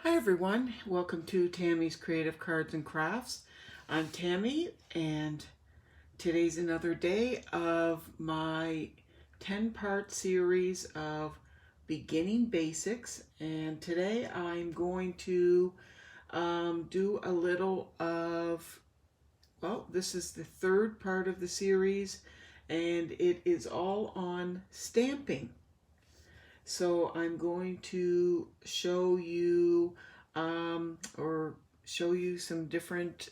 Hi everyone, welcome to Tammy's Creative Cards and Crafts. I'm Tammy and today's another day of my 10-part series of beginning basics, and today I'm going to do a little of, well, this is the third part of the series and it is all on stamping. So I'm going to show you or show you some different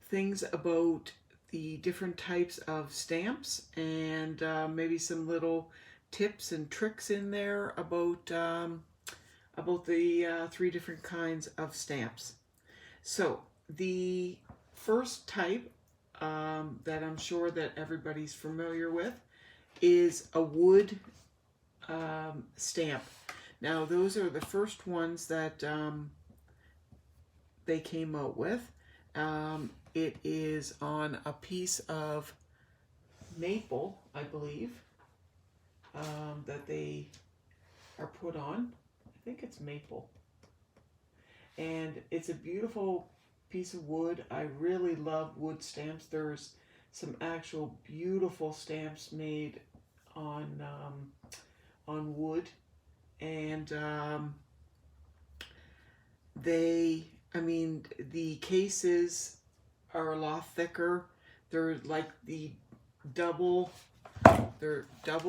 things about the different types of stamps, and maybe some little tips and tricks in there about the three different kinds of stamps. So the first type that I'm sure that everybody's familiar with is a wood stamp. Now those are the first ones that they came out with. It is on a piece of maple, I believe, that they are put on. I think it's maple. And it's a beautiful piece of wood. I really love wood stamps. There's some actual beautiful stamps made on wood, and the cases are a lot thicker. They're like they're double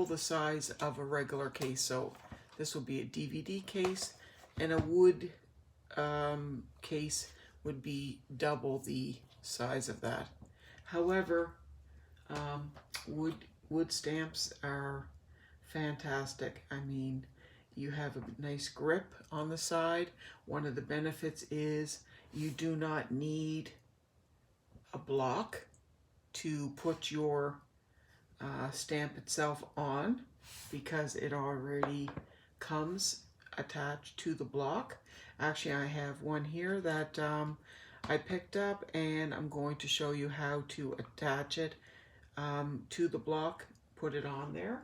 the size of a regular case. So this will be a DVD case, and a wood case would be double the size of that. However, wood stamps are fantastic. I mean, you have a nice grip on the side. One of the benefits is you do not need a block to put your stamp itself on, because it already comes attached to the block. Actually, I have one here that I picked up, and I'm going to show you how to attach it to the block, put it on there.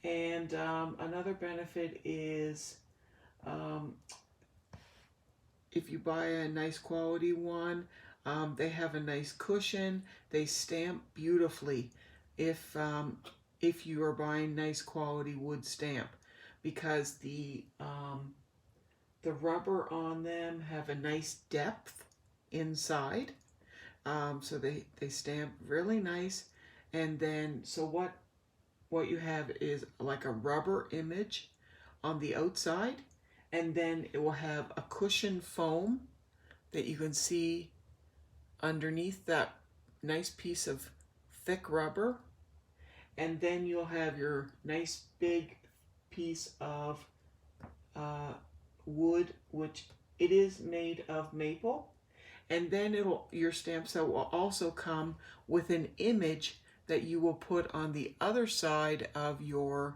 And another benefit is if you buy a nice quality one, they have a nice cushion. They stamp beautifully if you are buying nice quality wood stamp, because the rubber on them have a nice depth inside. So they stamp really nice. And then, so what you have is like a rubber image on the outside, and then it will have a cushion foam that you can see underneath that nice piece of thick rubber. And then you'll have your nice big piece of wood, which it is made of maple. And then your stamp set will also come with an image that you will put on the other side of your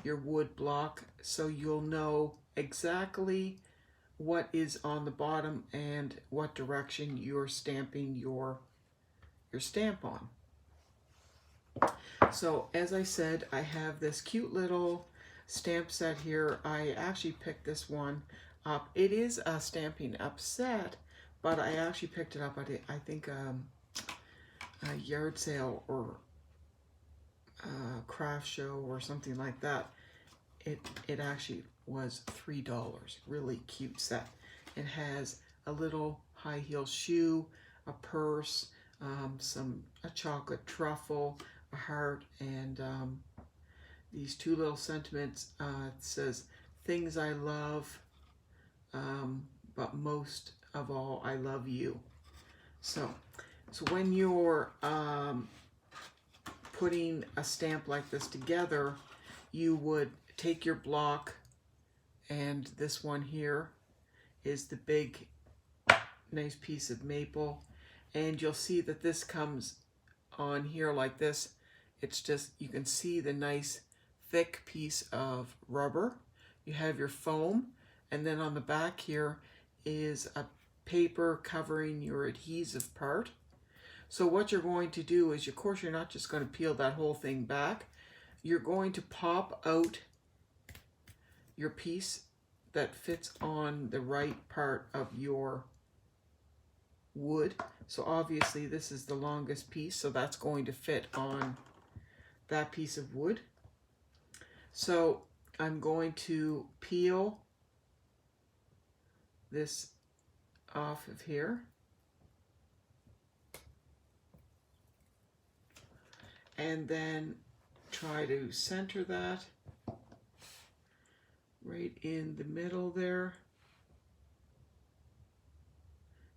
wood block, so you'll know exactly what is on the bottom and what direction you're stamping your stamp on. So as I said, I have this cute little stamp set here. I actually picked this one up. It is a Stampin' Up set, but I actually picked it up at I think a yard sale or a craft show or something like that. It actually was $3. Really cute set. It has a little high heel shoe, a purse, a chocolate truffle, a heart, and these two little sentiments. It says, "Things I love, but most of all, I love you." So when you're putting a stamp like this together, you would take your block, and this one here is the big nice piece of maple, and you'll see that this comes on here like this. It's just, you can see the nice thick piece of rubber. You have your foam, and then on the back here is a paper covering your adhesive part. So what you're going to do is, of course, you're not just going to peel that whole thing back. You're going to pop out your piece that fits on the right part of your wood. So obviously this is the longest piece, so that's going to fit on that piece of wood. So I'm going to peel this off of here. And then try to center that right in the middle there.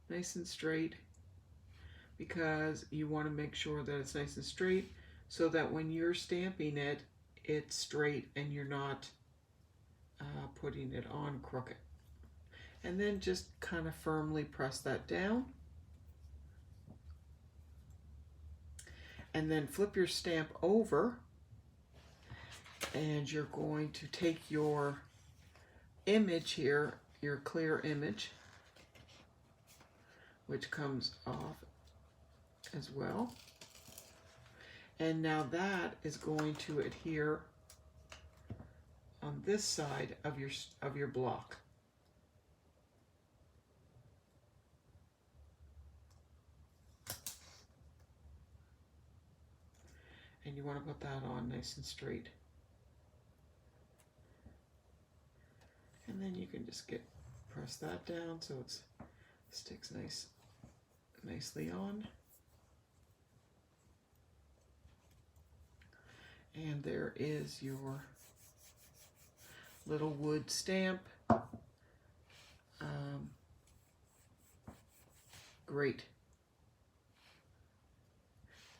Nice and straight, because you want to make sure that it's nice and straight so that when you're stamping it, it's straight and you're not putting it on crooked. And then just kind of firmly press that down. And then flip your stamp over, and you're going to take your image here, your clear image, which comes off as well. And now that is going to adhere on this side of your block. And you want to put that on nice and straight. And then you can just press that down so it sticks nicely on. And there is your little wood stamp. Great.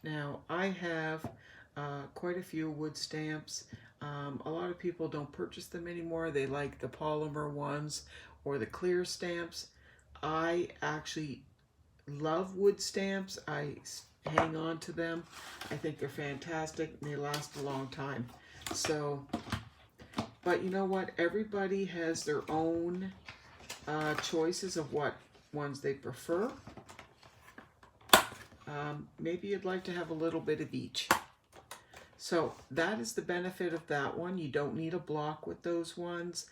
Now I have quite a few wood stamps. A lot of people don't purchase them anymore. They like the polymer ones or the clear stamps. I actually love wood stamps. I hang on to them. I think they're fantastic and they last a long time. So, but you know what? Everybody has their own choices of what ones they prefer. Maybe you'd like to have a little bit of each. So that is the benefit of that one. You don't need a block with those ones.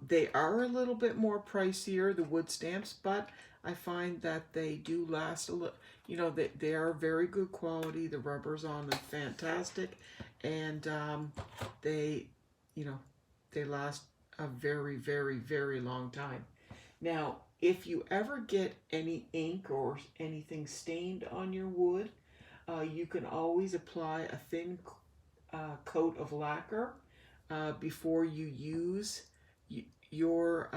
They are a little bit more pricier, the wood stamps, but I find that they do last a little, you know, they are very good quality. The rubber's on them fantastic, and they, you know, they last a very, very, very long time. Now, if you ever get any ink or anything stained on your wood, you can always apply a thin coat of lacquer before you use your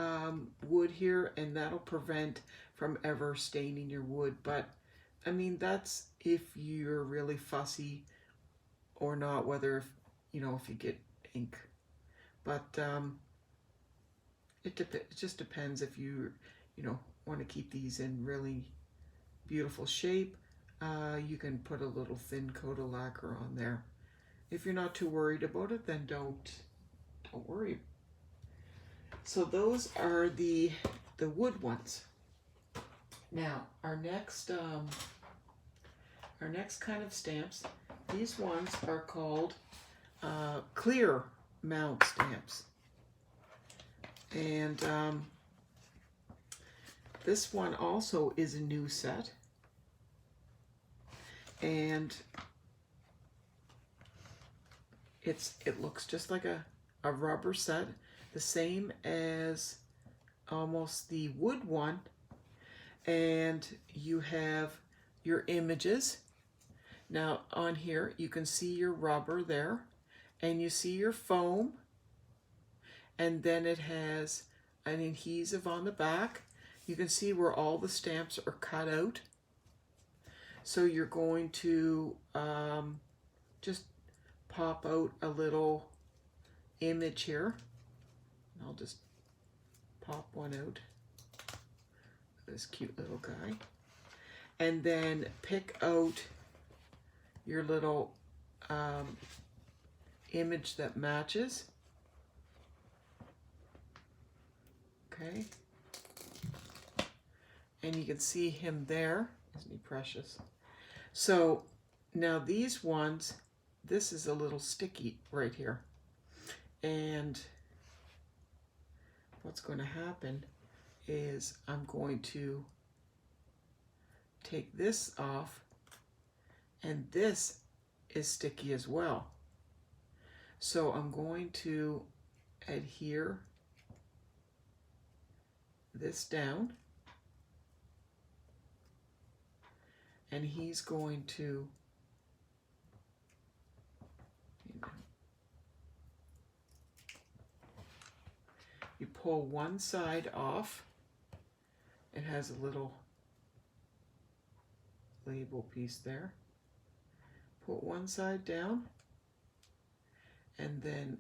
wood here, and that'll prevent from ever staining your wood. But I mean, that's if you're really fussy or not, whether you know, if you get ink. But it just depends if you know, want to keep these in really beautiful shape. You can put a little thin coat of lacquer on there. If you're not too worried about it, then don't worry. So those are the wood ones. Now our next kind of stamps, these ones are called clear mount stamps. And this one also is a new set. And it looks just like a rubber set, the same as almost the wood one. And you have your images. Now on here you can see your rubber there, and you see your foam, and then it has an adhesive on the back. You can see where all the stamps are cut out. So you're going to just pop out a little image here. I'll just pop one out. This cute little guy. And then pick out your little image that matches. Okay. And you can see him there. Isn't he precious? So now these ones, this is a little sticky right here. And what's going to happen is I'm going to take this off, and this is sticky as well. So I'm going to adhere this down, and he's going to, you pull one side off. It has a little label piece there. Put one side down, and then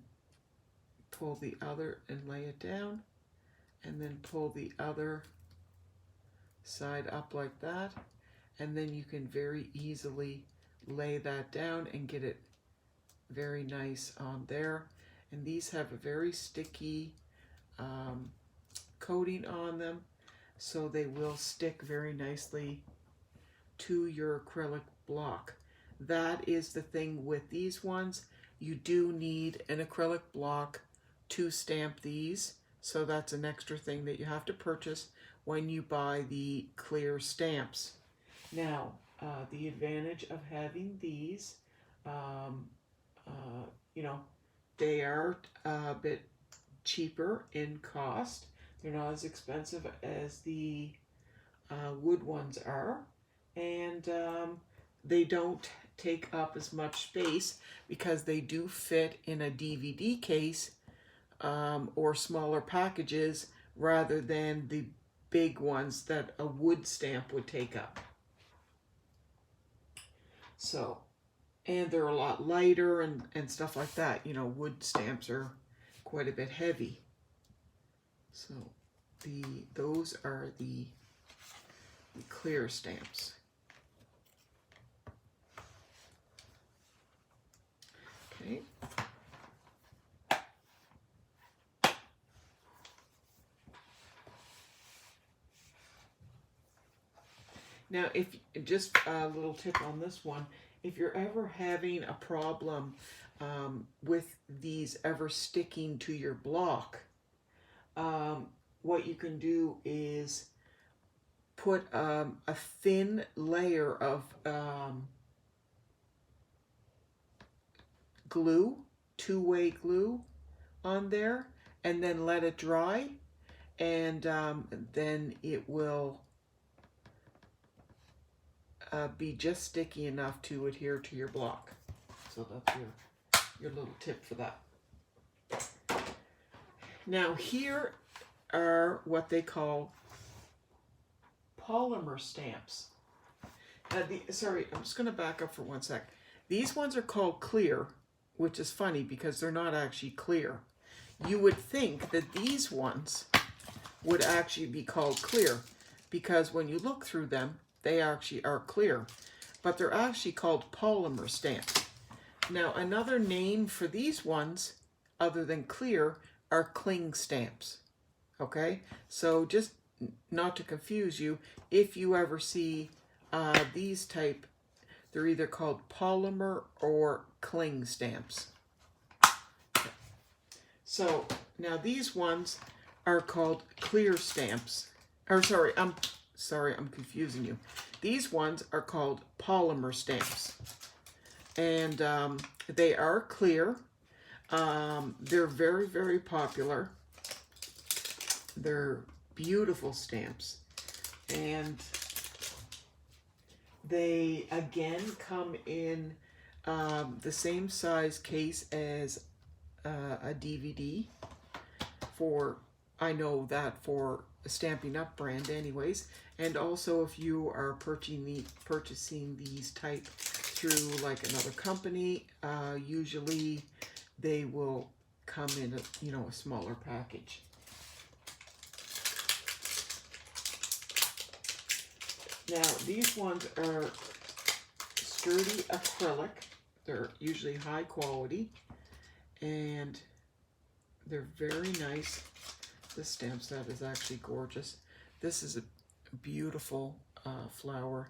pull the other and lay it down, and then pull the other side up like that, and then you can very easily lay that down and get it very nice on there. And these have a very sticky coating on them, so they will stick very nicely to your acrylic block. That is the thing with these ones. You do need an acrylic block to stamp these, so that's an extra thing that you have to purchase when you buy the clear stamps. Now, the advantage of having these, you know, they are a bit cheaper in cost. They're not as expensive as the wood ones are, and they don't take up as much space because they do fit in a DVD case or smaller packages rather than the big ones that a wood stamp would take up. So, and they're a lot lighter and stuff like that. You know, wood stamps are quite a bit heavy. So those are the clear stamps. Okay. Now, if just a little tip on this one, if you're ever having a problem with these ever sticking to your block, what you can do is put a thin layer of glue, two-way glue on there, and then let it dry, and then it will be just sticky enough to adhere to your block. So that's your little tip for that. Now here are what they call polymer stamps. Sorry, I'm just going to back up for one sec. These ones are called clear, which is funny because they're not actually clear. You would think that these ones would actually be called clear because when you look through them, they actually are clear, but they're actually called polymer stamps. Now, another name for these ones, other than clear, are cling stamps. Okay, so just not to confuse you, if you ever see these type, they're either called polymer or cling stamps. Okay. So now these ones are called clear stamps. Or sorry, I'm confusing you. These ones are called polymer stamps, and they are clear. They're very, very popular. They're beautiful stamps, and they again come in the same size case as a DVD for, I know that for a Stampin' Up brand anyways, and also if you are purchasing these type through like another company, usually they will come in a smaller package. Now these ones are sturdy acrylic. They're usually high quality and they're very nice. This stamp set is actually gorgeous. This is a beautiful flower.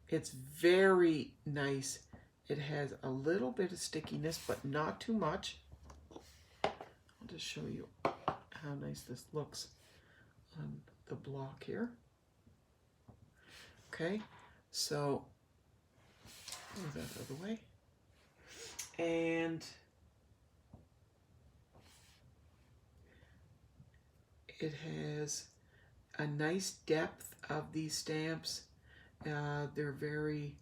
It's very nice. It has a little bit of stickiness, but not too much. I'll just show you how nice this looks on the block here. Okay, so move that out of the way. And it has a nice depth of these stamps. They're very,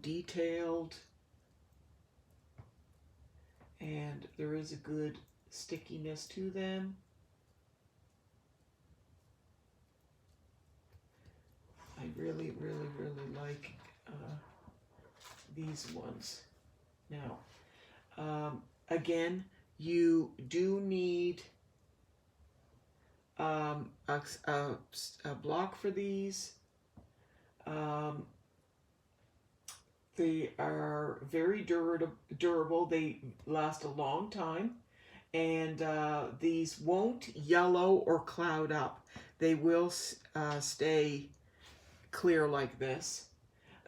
detailed, and there is a good stickiness to them. I really, really, really like these ones. Now, again, you do need a block for these. They are very durable. They last a long time, and these won't yellow or cloud up. They will stay clear like this.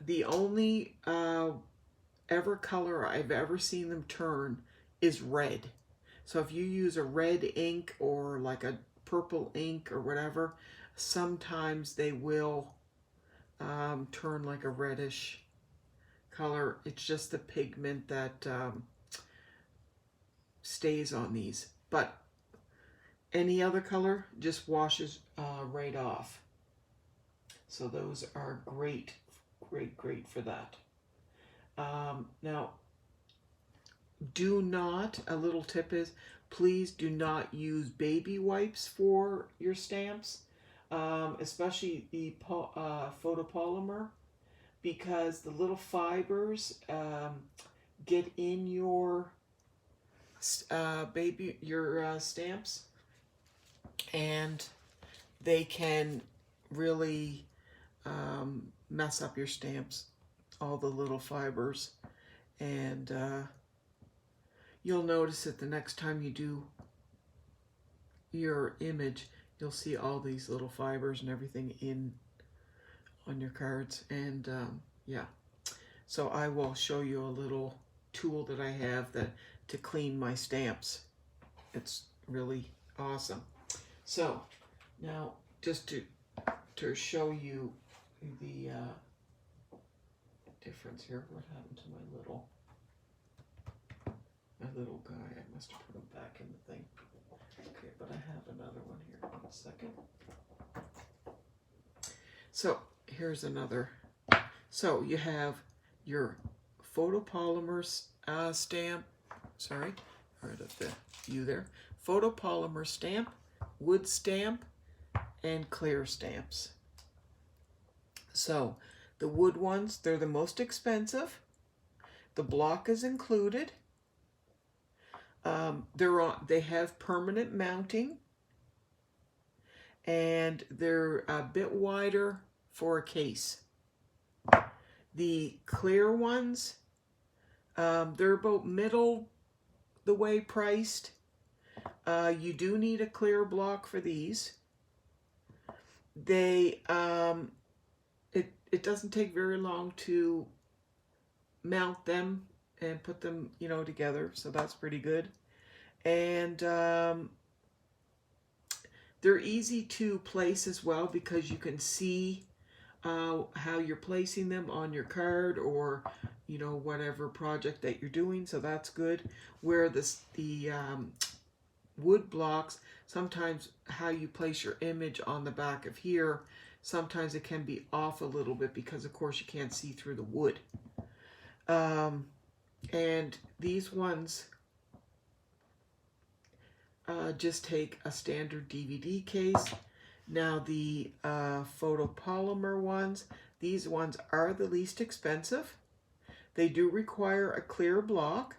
The only ever color I've ever seen them turn is red. So if you use a red ink or like a purple ink or whatever, sometimes they will turn like a reddish color. It's just the pigment that stays on these. But any other color just washes right off. So those are great, great, great for that. Now, a little tip is, please do not use baby wipes for your stamps, especially the photopolymer, because the little fibers get in your stamps, and they can really mess up your stamps, all the little fibers. And you'll notice it the next time you do your image, you'll see all these little fibers and everything on your cards. And yeah, so I will show you a little tool that I have to clean my stamps. It's really awesome. So now, just to show you the difference here. What happened to my little guy? I must have put him back in the thing. Okay, but I have another one here. 1 second. So here's another. So you have your photopolymer stamp. Sorry, right up the U there. Photopolymer stamp, wood stamp, and clear stamps. So the wood ones, they're the most expensive. The block is included. They have permanent mounting, and they're a bit wider for a case. The clear ones, they're about middle the way priced. You do need a clear block for these. They it doesn't take very long to mount them and put them together, so that's pretty good. And they're easy to place as well, because you can see how you're placing them on your card, or whatever project that you're doing, so that's good. Where the wood blocks, sometimes how you place your image on the back of here, sometimes it can be off a little bit, because of course you can't see through the wood. And these ones just take a standard DVD case. Now the photopolymer ones, these ones are the least expensive. They do require a clear block,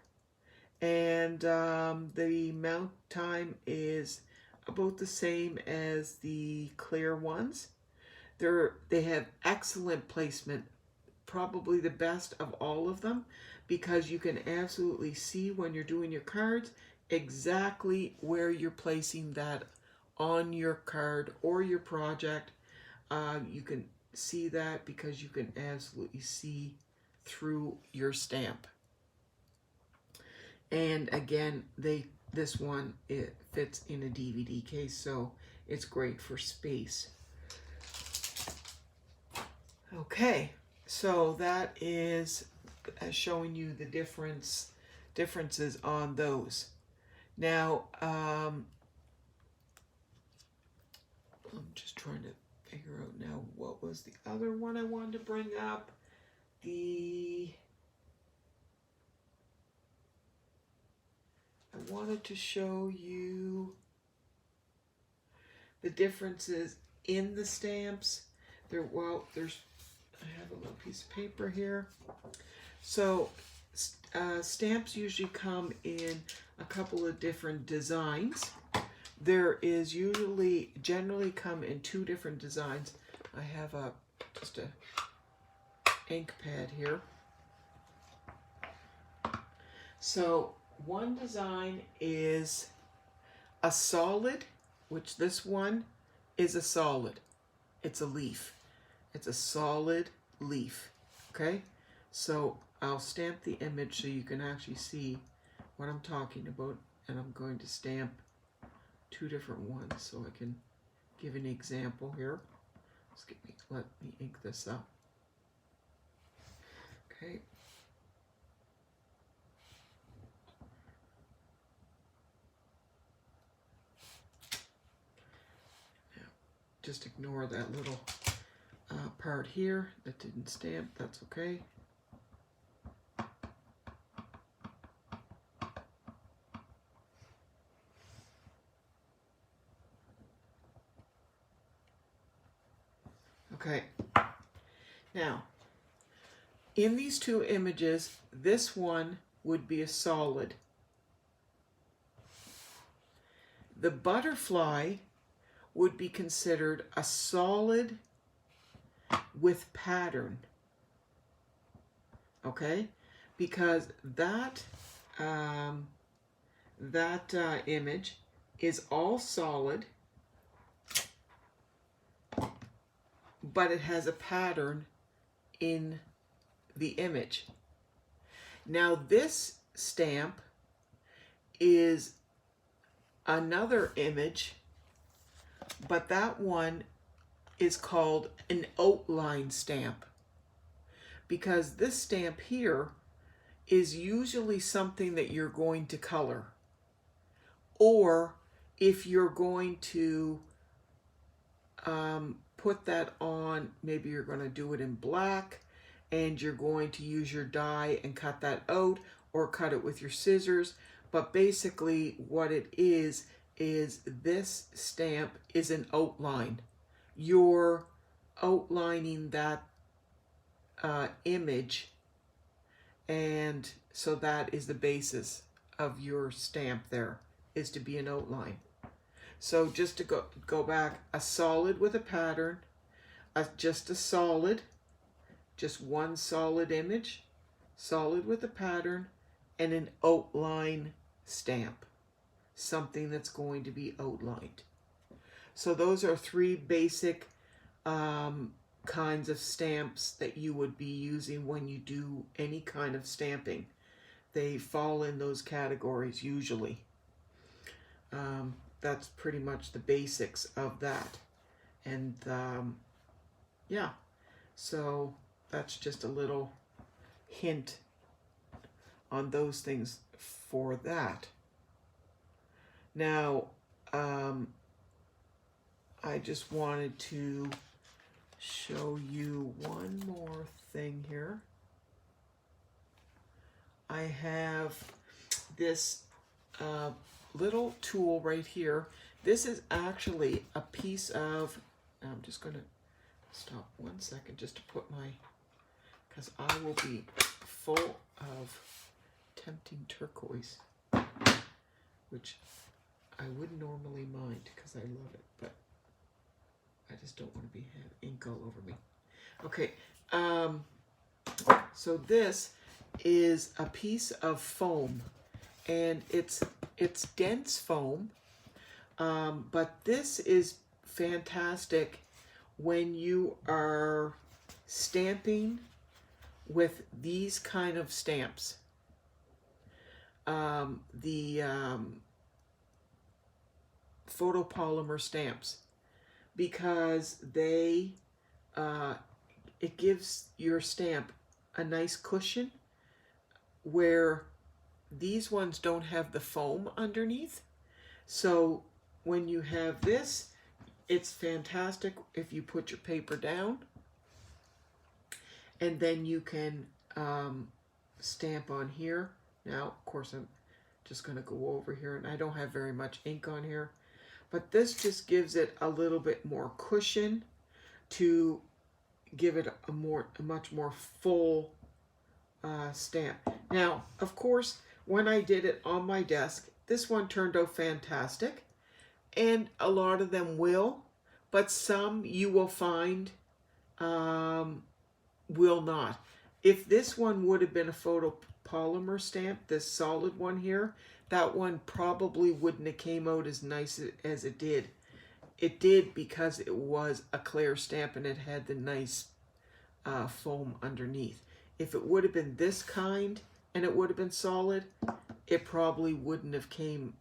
and the mount time is about the same as the clear ones. They have excellent placement, probably the best of all of them, because you can absolutely see when you're doing your cards exactly where you're placing that on your card or your project. You can see that because you can absolutely see through your stamp. And again, they this one, it fits in a DVD case, so it's great for space. Okay, so that is showing you the differences on those. Now, I'm just trying to figure out now what was the other one I wanted to bring up. I wanted to show you the differences in the stamps. I have a little piece of paper here. So stamps usually come in a couple of different designs. There is generally come in 2 different designs. I have just a ink pad here. So one design is a solid, which this one is a solid. It's a leaf. It's a solid leaf. Okay? So I'll stamp the image so you can actually see what I'm talking about. And I'm going to stamp 2 different ones so I can give an example here. Let me ink this up. Okay. Now, just ignore that little part here that didn't stamp. That's okay. Okay, now, in these 2 images, this one would be a solid. The butterfly would be considered a solid with pattern, okay? Because that image is all solid, but it has a pattern in the image. Now this stamp is another image, but that one is called an outline stamp, because this stamp here is usually something that you're going to color, or if you're going to put that on, maybe you're going to do it in black and you're going to use your die and cut that out, or cut it with your scissors. But basically what it is this stamp is an outline. You're outlining that image, and so that is the basis of your stamp there, is to be an outline. So just to go back, a solid with a pattern, just a solid, just one solid image, solid with a pattern, and an outline stamp, something that's going to be outlined. So those are 3 basic kinds of stamps that you would be using when you do any kind of stamping. They fall in those categories usually. That's pretty much the basics of that. And yeah, so that's just a little hint on those things for that. Now, I just wanted to show you one more thing here. I have this little tool right here. This is actually a piece of, I'm just going to stop 1 second just to put my, because I will be full of tempting turquoise, which I wouldn't normally mind because I love it, but I just don't want to have ink all over me. Okay, so this is a piece of foam, and it's dense foam, but this is fantastic when you are stamping with these kind of stamps. photopolymer stamps because they it gives your stamp a nice cushion where these ones don't have the foam underneath. So when you have this, it's fantastic if you put your paper down, and then you can stamp on here. Now, of course, I'm just going to go over here, and I don't have very much ink on here, but this just gives it a little bit more cushion to give it a much more full stamp. Now, of course, when I did it on my desk, this one turned out fantastic, and a lot of them will, but some you will find will not. If this one would have been a photopolymer stamp, this solid one here, that one probably wouldn't have came out as nice as it did. It did because it was a clear stamp and it had the nice foam underneath. If it would have been this kind and it would have been solid, it probably wouldn't have came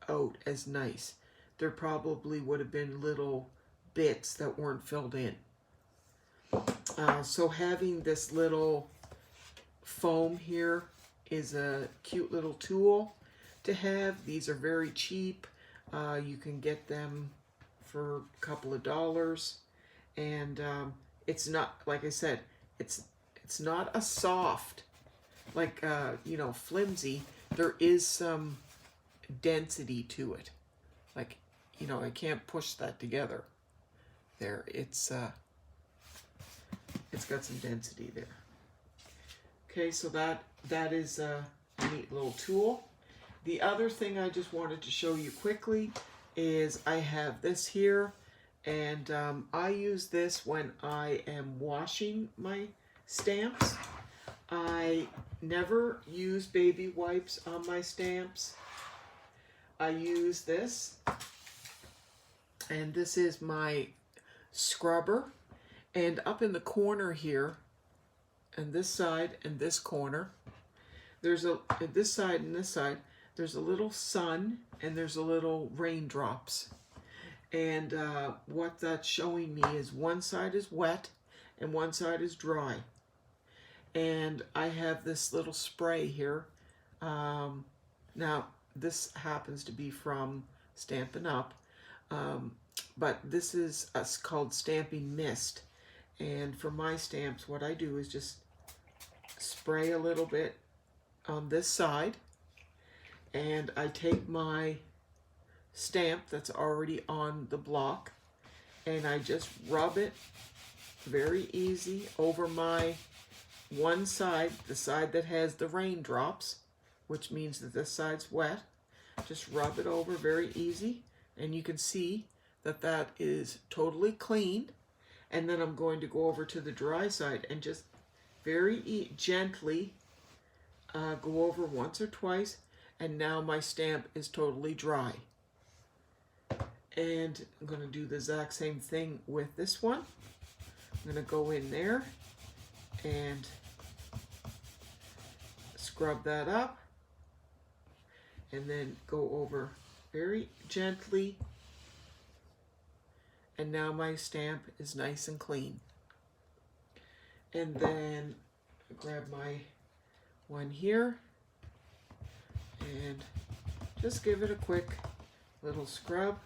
out as nice. There probably would have been little bits that weren't filled in. So having this little foam here is a cute little tool to have. These are very cheap. You can get them for a couple of dollars, and it's not, like I said, it's not a soft, like you know, flimsy. There is some density to it. Like, you know, I can't push that together. There, it's got some density there. Okay, so that is a neat little tool. The other thing I just wanted to show you quickly is I have this here, and I use this when I am washing my stamps. I never use baby wipes on my stamps. I use this, and this is my scrubber, and up in the corner here, and this side and this corner, there's this side and this side, there's a little sun and there's a little raindrops. And what that's showing me is one side is wet and one side is dry. And I have this little spray here. Now, this happens to be from Stampin' Up, but this is called Stamping Mist. And for my stamps, what I do is just spray a little bit on this side, and I take my stamp that's already on the block, and I just rub it very easy over my one side, the side that has the raindrops, which means that this side's wet. Just rub it over very easy, and you can see that that is totally clean. And then I'm going to go over to the dry side and just very gently go over once or twice, and now my stamp is totally dry. And I'm going to do the exact same thing with this one. I'm going to go in there and scrub that up, and then go over very gently. And now my stamp is nice and clean. And then grab my one here and just give it a quick little scrub.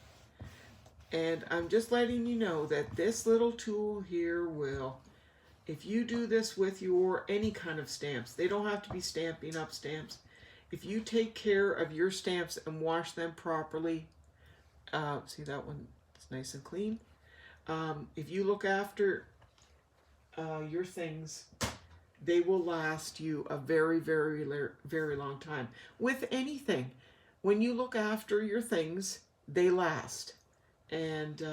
And I'm just letting you know that this little tool here will, if you do this with your any kind of stamps, they don't have to be Stampin' Up stamps. If you take care of your stamps and wash them properly, see that one? It's nice and clean. If you look after your things, they will last you a very, very, very long time. With anything, when you look after your things, they last, and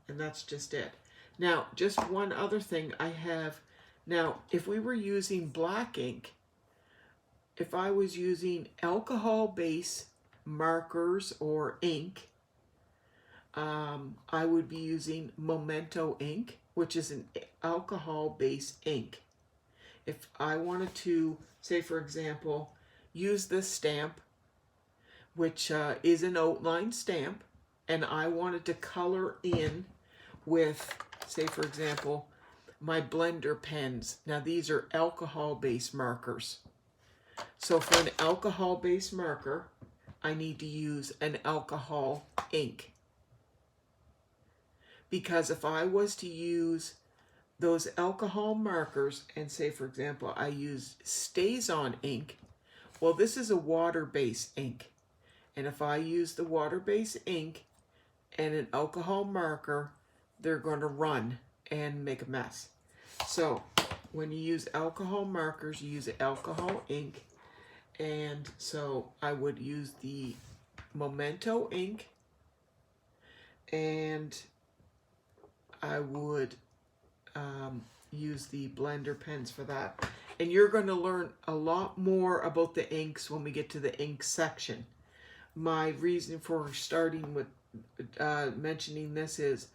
that's just it. Now, just one other thing I have. Now, if we were using black ink, if I was using alcohol-based markers or ink, I would be using Memento ink, which is an alcohol-based ink. If I wanted to, say for example, use this stamp, which is an outline stamp, and I wanted to color in with, say for example, my blender pens. Now these are alcohol-based markers. So for an alcohol-based marker, I need to use an alcohol ink. Because if I was to use those alcohol markers, and say for example I use StazOn ink, well this is a water-based ink. And if I use the water-based ink and an alcohol marker, they're going to run and make a mess. So when you use alcohol markers, you use alcohol ink. And so I would use the Memento ink, and I would use the blender pens for that. And you're going to learn a lot more about the inks when we get to the ink section. My reason for starting with mentioning this is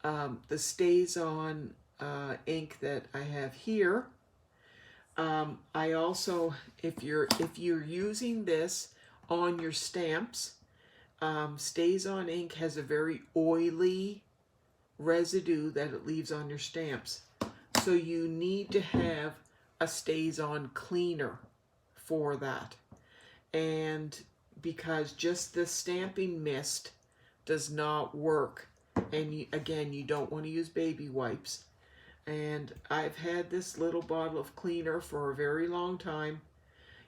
the StazOn ink that I have here. I also, if you're using this on your stamps, StazOn ink has a very oily residue that it leaves on your stamps. So you need to have a StazOn cleaner for that. And because just the stamping mist does not work. And again, you don't want to use baby wipes. And I've had this little bottle of cleaner for a very long time.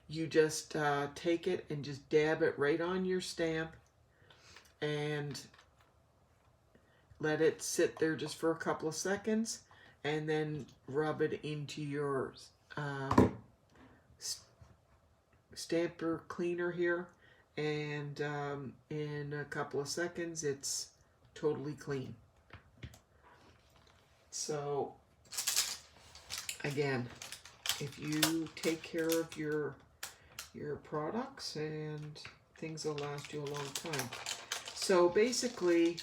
You just take it and just dab it right on your stamp and let it sit there just for a couple of seconds, and then rub it into your stamper cleaner here, and in a couple of seconds it's totally clean. So again, if you take care of your products, and things will last you a long time. So basically,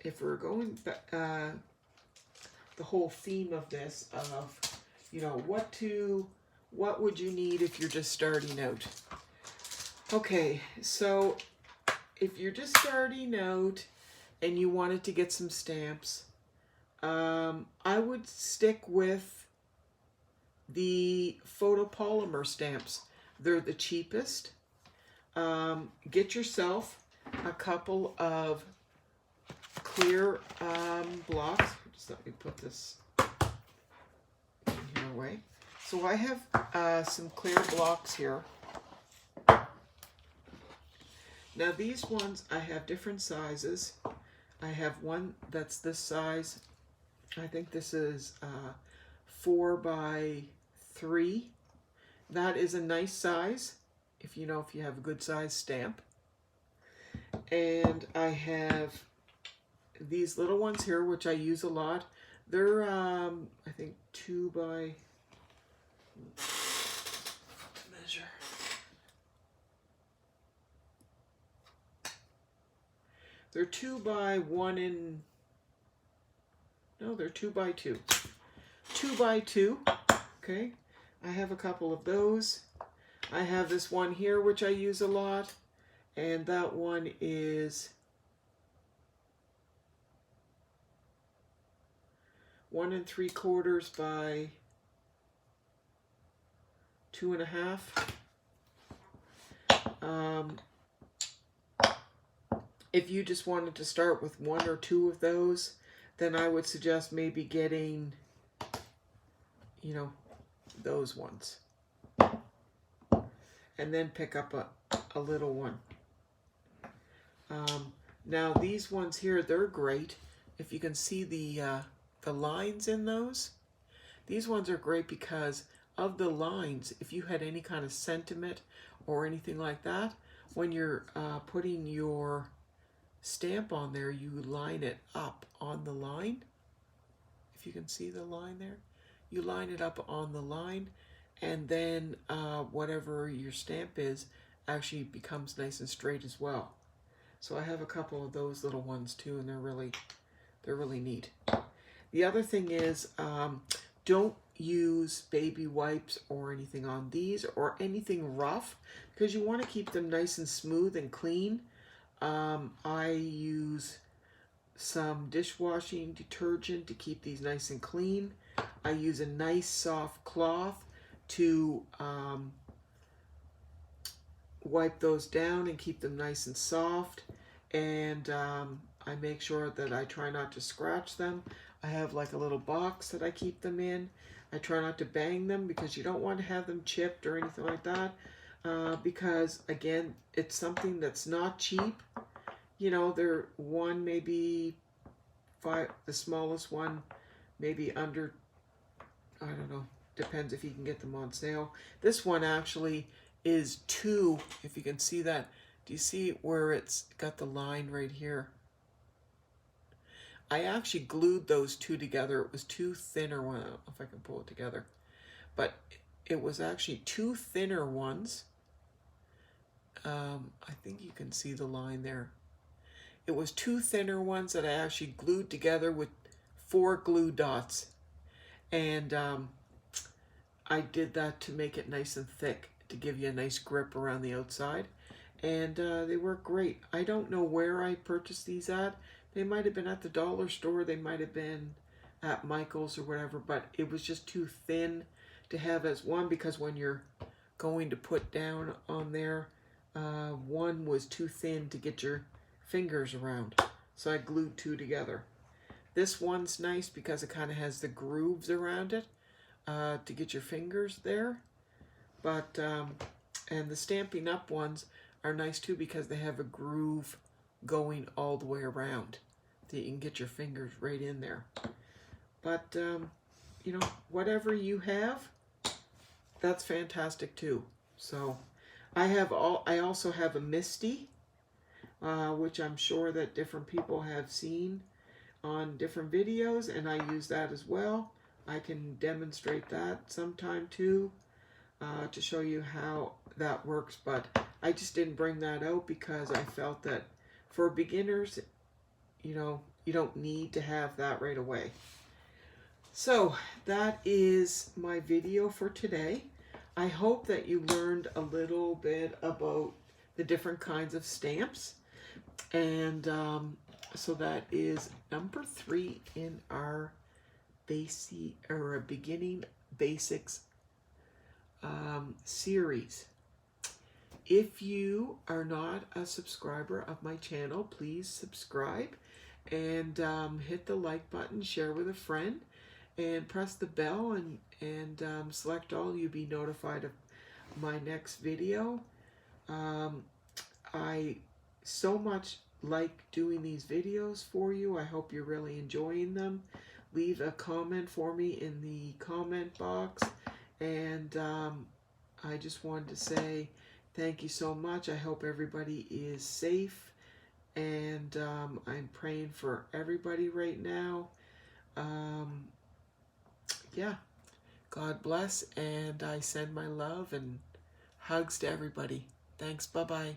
if we're going back, the whole theme of this of, you know, what would you need if you're just starting out? Okay, so if you're just starting out and you wanted to get some stamps, I would stick with the photopolymer stamps. They're the cheapest. Get yourself a couple of clear blocks. Just let me put this in here away. So I have some clear blocks here. Now these ones, I have different sizes. I have one that's this size. I think this is 4 by 3. That is a nice size if you have a good size stamp. And I have these little ones here, which I use a lot. They're I think 2 by, measure. They're 2 by 1 and no, they're 2 by 2. 2 by 2. Okay, I have a couple of those. I have this one here which I use a lot, and that one is 1 3/4 by 2 1/2. If you just wanted to start with 1 or 2 of those, then I would suggest maybe getting, those ones. And then pick up a little one. Now these ones here, they're great. If you can see the lines in those, these ones are great because of the lines. If you had any kind of sentiment or anything like that, when you're putting your stamp on there, you line it up on the line. If you can see the line there, you line it up on the line, and then whatever your stamp is actually becomes nice and straight as well. So I have a couple of those little ones too, and they're really neat. The other thing is, don't use baby wipes or anything on these or anything rough, because you want to keep them nice and smooth and clean. I use some dishwashing detergent to keep these nice and clean. I use a nice soft cloth to wipe those down and keep them nice and soft. And I make sure that I try not to scratch them. I have like a little box that I keep them in. I try not to bang them because you don't want to have them chipped or anything like that. Because again, it's something that's not cheap. You know, they're one maybe five, the smallest one maybe under, I don't know, depends if you can get them on sale. This one actually is two, if you can see that. Do you see where it's got the line right here? I actually glued those two together. It was two thinner ones. I don't know if I can pull it together. But it was actually two thinner ones. I think you can see the line there. It was two thinner ones that I actually glued together with 4 glue dots. And I did that to make it nice and thick, to give you a nice grip around the outside. And they work great. I don't know where I purchased these at. They might have been at the dollar store. They might have been at Michael's or whatever. But it was just too thin to have as one, because when you're going to put down on there, one was too thin to get your fingers around. So I glued 2 together. This one's nice because it kind of has the grooves around it to get your fingers there. But, and the Stampin' Up! Ones are nice too because they have a groove going all the way around that you can get your fingers right in there. But, you know, whatever you have, that's fantastic too. So I also have a Misty, which I'm sure that different people have seen on different videos, and I use that as well. I can demonstrate that sometime too, to show you how that works, but I just didn't bring that out because I felt that for beginners, you know, you don't need to have that right away. So that is my video for today. I hope that you learned a little bit about the different kinds of stamps. And so that is number 3 in our beginning basics series. If you are not a subscriber of my channel, please subscribe and hit the like button, share with a friend, and press the bell and select all. You'll be notified of my next video. I so much like doing these videos for you. I hope you're really enjoying them. Leave a comment for me in the comment box. And I just wanted to say thank you so much. I hope everybody is safe. And I'm praying for everybody right now. Yeah. God bless. And I send my love and hugs to everybody. Thanks. Bye-bye.